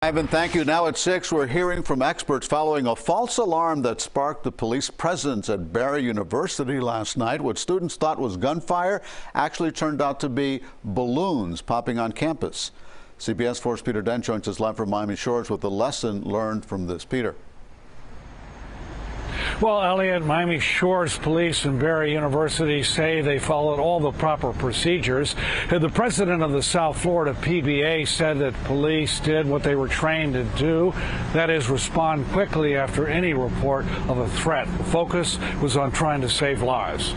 Ivan, thank you. Now at 6, we're hearing from experts following a false alarm that sparked the police presence at Barry University last night. What students thought was gunfire actually turned out to be balloons popping on campus. CBS 4's Peter Dent joins us live from Miami Shores with the lesson learned from this. Peter. Well, Elliot, Miami Shores police and Barry University say they followed all the proper procedures. The president of the South Florida PBA said that police did what they were trained to do, that is, respond quickly after any report of a threat. The focus was on trying to save lives.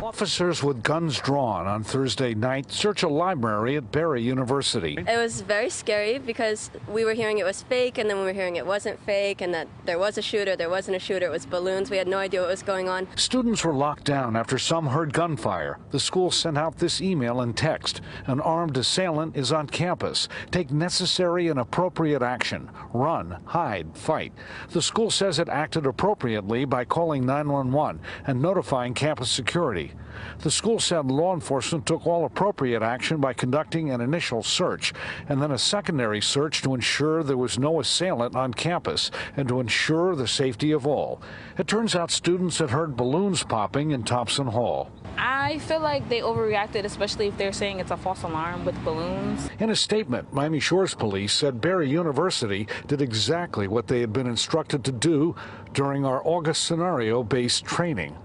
Officers with guns drawn on Thursday night search a library at Barry University. It was very scary because we were hearing it was fake, and then we were hearing it wasn't fake, and that there was a shooter, there wasn't a shooter, it was balloons. We had no idea what was going on. Students were locked down after some heard gunfire. The school sent out this email and text. An armed assailant is on campus. Take necessary and appropriate action. Run, hide, fight. The school says it acted appropriately by calling 911 and notifying campus security. The school said law enforcement took all appropriate action by conducting an initial search and then a secondary search to ensure there was no assailant on campus and to ensure the safety of all. It turns out students had heard balloons popping in Thompson Hall. I feel like they overreacted, especially if they're saying it's a false alarm with balloons. In a statement, Miami Shores police said Barry University did exactly what they had been instructed to do during our August scenario-based training.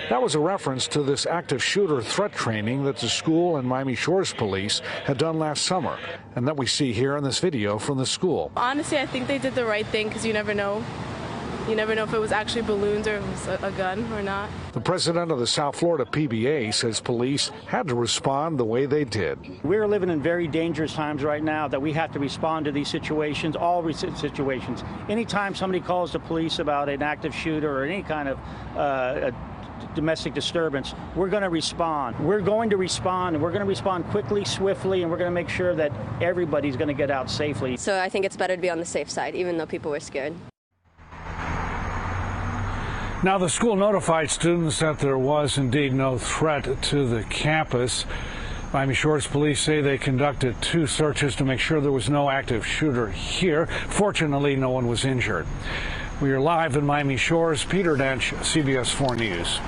That was a reference to this active shooter threat training that the school and Miami Shores police had done last summer, and that we see here in this video from the school. Honestly, I think they did the right thing because you never know. You never know if it was actually balloons or if it was a gun or not. The president of the South Florida PBA says police had to respond the way they did. We're living in very dangerous times right now that we have to respond to these situations, all situations. Anytime somebody calls the police about an active shooter or any kind of domestic disturbance, we're going to respond. We're going to respond, and we're going to respond quickly, swiftly, and we're going to make sure that everybody's going to get out safely. So I think it's better to be on the safe side, even though people were scared. Now, the school notified students that there was indeed no threat to the campus. Miami Shores police say they conducted 2 searches to make sure there was no active shooter here. Fortunately, no one was injured. We are live in Miami Shores. Peter Dench, CBS 4 News.